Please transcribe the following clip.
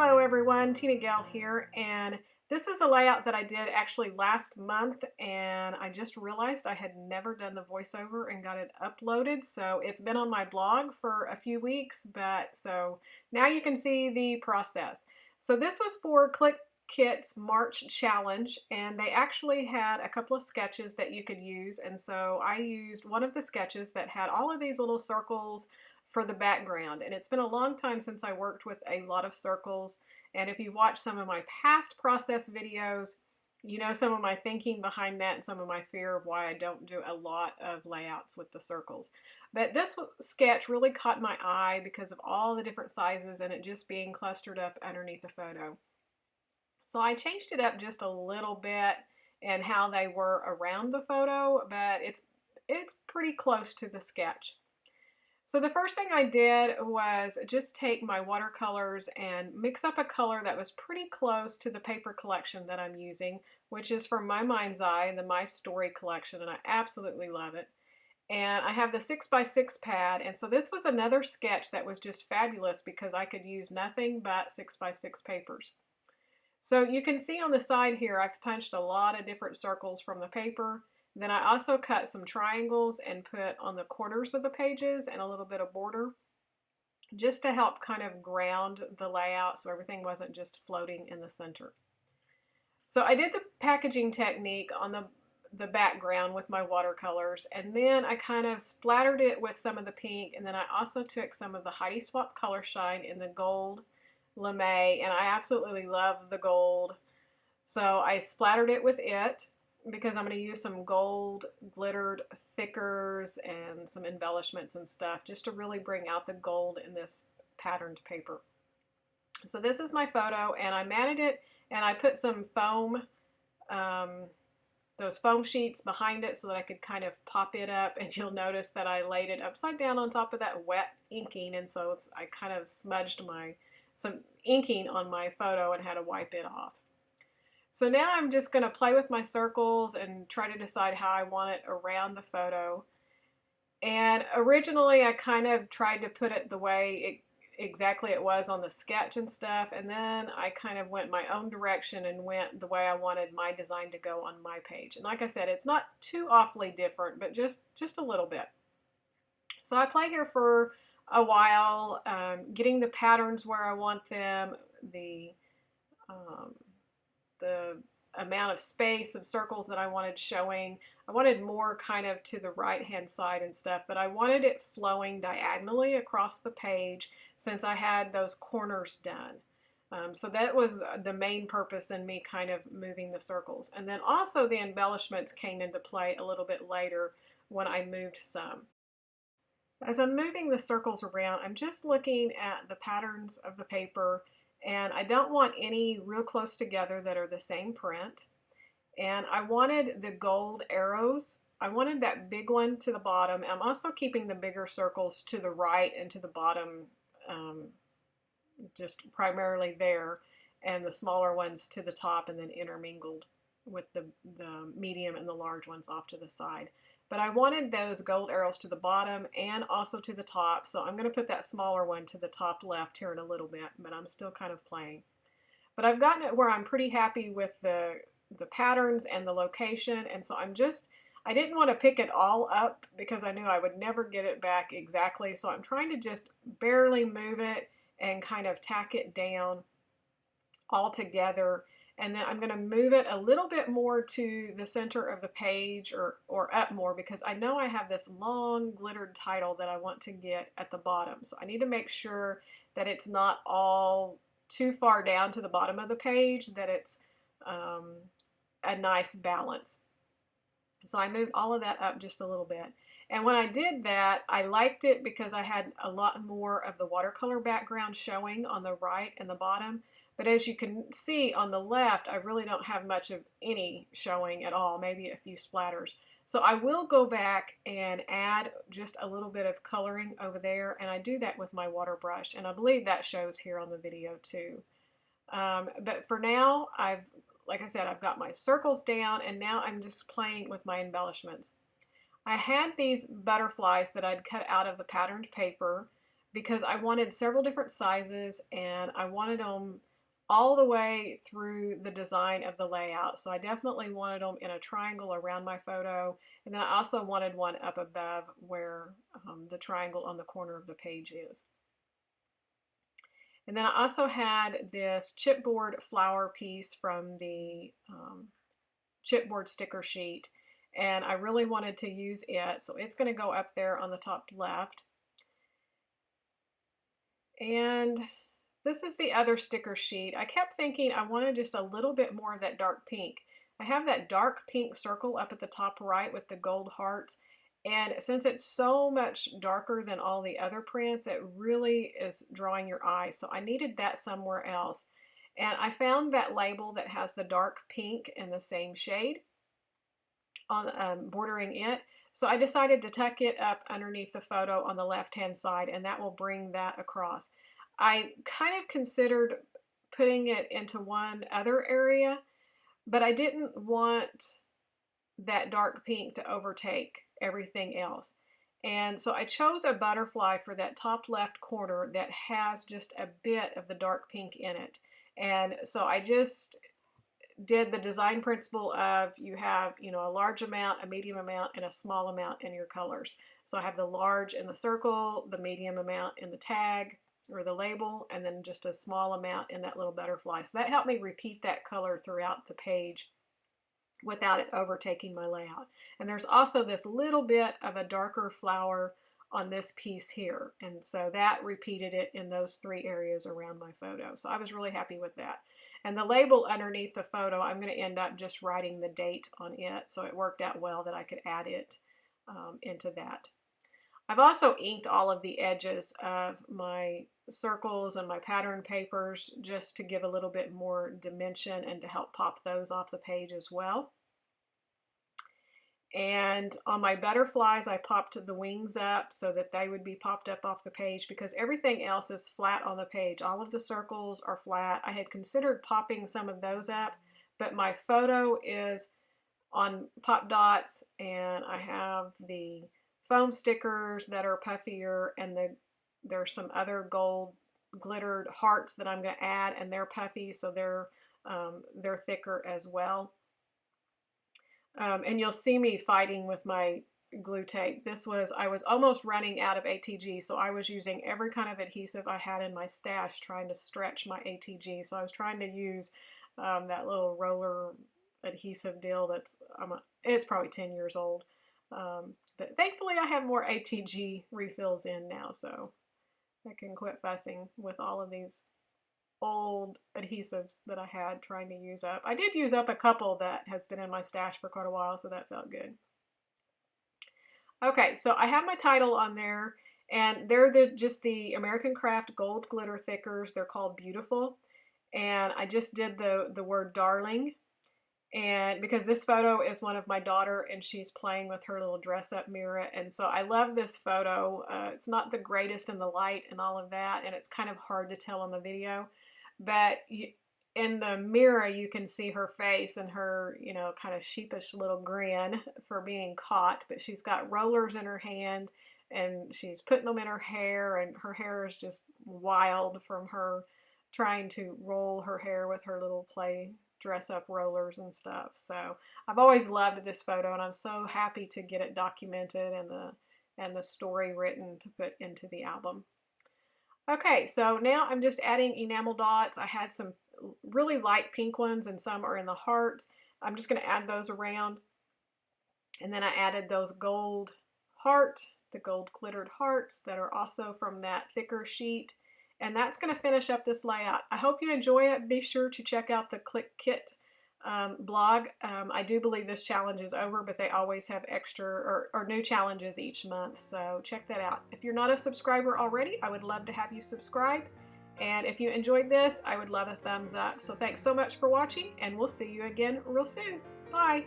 Hello everyone, Tina Gale here, and this is a layout that I did actually last month, and I just realized I had never done the voiceover and got it uploaded, so it's been on my blog for a few weeks, but so now you can see the process. So this was for Clique's March challenge, and they actually had a couple of sketches that you could use, and so I used one of the sketches that had all of these little circles for the background. And it's been a long time since I worked with a lot of circles. And if you've watched some of my past process videos, you know some of my thinking behind that and some of my fear of why I don't do a lot of layouts with the circles. But this sketch really caught my eye because of all the different sizes and it just being clustered up underneath the photo. So I changed it up just a little bit and how they were around the photo, but it's pretty close to the sketch. So the first thing I did was just take my watercolors and mix up a color that was pretty close to the paper collection that I'm using, which is from My Mind's Eye, the My Story collection, and I absolutely love it. And I have the 6x6 pad, and so this was another sketch that was just fabulous because I could use nothing but 6x6 papers. So you can see on the side here, I've punched a lot of different circles from the paper. Then I also cut some triangles and put on the corners of the pages and a little bit of border just to help kind of ground the layout so everything wasn't just floating in the center. So I did the packaging technique on the background with my watercolors, and then I kind of splattered it with some of the pink, and then I also took some of the Heidi Swapp Color Shine in the gold lame, and I absolutely love the gold. So I splattered it with it because I'm going to use some gold glittered thickers and some embellishments and stuff just to really bring out the gold in this patterned paper. So this is my photo, and I matted it, and I put some foam, those foam sheets behind it so that I could kind of pop it up, and you'll notice that I laid it upside down on top of that wet inking, and so I kind of smudged some inking on my photo and had to wipe it off. So now I'm just going to play with my circles and try to decide how I want it around the photo. And originally I kind of tried to put it the way exactly it was on the sketch and stuff, and then I kind of went my own direction and went the way I wanted my design to go on my page. And like I said, it's not too awfully different, but just a little bit. So I play here for a while, getting the patterns where I want them, the amount of space of circles that I wanted showing. I wanted more kind of to the right hand side and stuff, but I wanted it flowing diagonally across the page since I had those corners done. So that was the main purpose in me kind of moving the circles. And then also the embellishments came into play a little bit later when I moved some. As I'm moving the circles around, I'm just looking at the patterns of the paper, and I don't want any real close together that are the same print. And I wanted the gold arrows. I wanted that big one to the bottom. I'm also keeping the bigger circles to the right and to the bottom, just primarily there, and the smaller ones to the top and then intermingled with the medium and the large ones off to the side. But I wanted those gold arrows to the bottom and also to the top, so I'm going to put that smaller one to the top left here in a little bit, but I'm still kind of playing. But I've gotten it where I'm pretty happy with the patterns and the location, and so I didn't want to pick it all up because I knew I would never get it back exactly, so I'm trying to just barely move it and kind of tack it down all together. And then I'm going to move it a little bit more to the center of the page or up more because I know I have this long glittered title that I want to get at the bottom. So I need to make sure that it's not all too far down to the bottom of the page, that it's a nice balance. So I moved all of that up just a little bit. And when I did that, I liked it because I had a lot more of the watercolor background showing on the right and the bottom. But as you can see on the left, I really don't have much of any showing at all, maybe a few splatters. So I will go back and add just a little bit of coloring over there, and I do that with my water brush, and I believe that shows here on the video too. But for now, like I said, I've got my circles down, and now I'm just playing with my embellishments. I had these butterflies that I'd cut out of the patterned paper because I wanted several different sizes, and I wanted them all the way through the design of the layout. So I definitely wanted them in a triangle around my photo. And then I also wanted one up above where the triangle on the corner of the page is. And then I also had this chipboard flower piece from the chipboard sticker sheet, and I really wanted to use it, so it's going to go up there on the top left. And this is the other sticker sheet. I kept thinking I wanted just a little bit more of that dark pink. I have that dark pink circle up at the top right with the gold hearts, and since it's so much darker than all the other prints, it really is drawing your eye, so I needed that somewhere else. And I found that label that has the dark pink in the same shade on bordering it. So I decided to tuck it up underneath the photo on the left-hand side, and that will bring that across. I kind of considered putting it into one other area, but I didn't want that dark pink to overtake everything else. And so I chose a butterfly for that top left corner that has just a bit of the dark pink in it. And so I just did the design principle of you have, you know, a large amount, a medium amount, and a small amount in your colors. So I have the large in the circle, the medium amount in the tag or the label, and then just a small amount in that little butterfly. So that helped me repeat that color throughout the page without it overtaking my layout. And there's also this little bit of a darker flower on this piece here. And so that repeated it in those three areas around my photo. So I was really happy with that. And the label underneath the photo, I'm going to end up just writing the date on it. So it worked out well that I could add it into that. I've also inked all of the edges of my circles and my pattern papers just to give a little bit more dimension and to help pop those off the page as well. And on my butterflies, I popped the wings up so that they would be popped up off the page because everything else is flat on the page. All of the circles are flat. I had considered popping some of those up, but my photo is on pop dots, and I have the foam stickers that are puffier, and there's some other gold glittered hearts that I'm going to add, and they're puffy, so they're thicker as well. And you'll see me fighting with my glue tape. I was almost running out of ATG, so I was using every kind of adhesive I had in my stash trying to stretch my ATG. So I was trying to use that little roller adhesive deal it's probably 10 years old. But thankfully I have more ATG refills in now, so I can quit fussing with all of these old adhesives that I had trying to use up. I did use up a couple that has been in my stash for quite a while, so that felt good. Okay, so I have my title on there, and they're just the American Craft Gold Glitter Thickers. They're called Beautiful, and I just did the word darling. And because this photo is one of my daughter, and she's playing with her little dress-up mirror, and so I love this photo. It's not the greatest in the light and all of that, and it's kind of hard to tell on the video, but in the mirror you can see her face and her, you know, kind of sheepish little grin for being caught, but she's got rollers in her hand, and she's putting them in her hair, and her hair is just wild from her trying to roll her hair with her little play dress up rollers and stuff. So I've always loved this photo, and I'm so happy to get it documented and the story written to put into the album. Okay, so now I'm just adding enamel dots. I had some really light pink ones and some are in the hearts. I'm just going to add those around. And then I added those gold the gold glittered hearts that are also from that thicker sheet. And that's going to finish up this layout. I hope you enjoy it. Be sure to check out the Clique Kit blog. I do believe this challenge is over, but they always have extra or new challenges each month. So check that out. If you're not a subscriber already, I would love to have you subscribe. And if you enjoyed this, I would love a thumbs up. So thanks so much for watching, and we'll see you again real soon. Bye.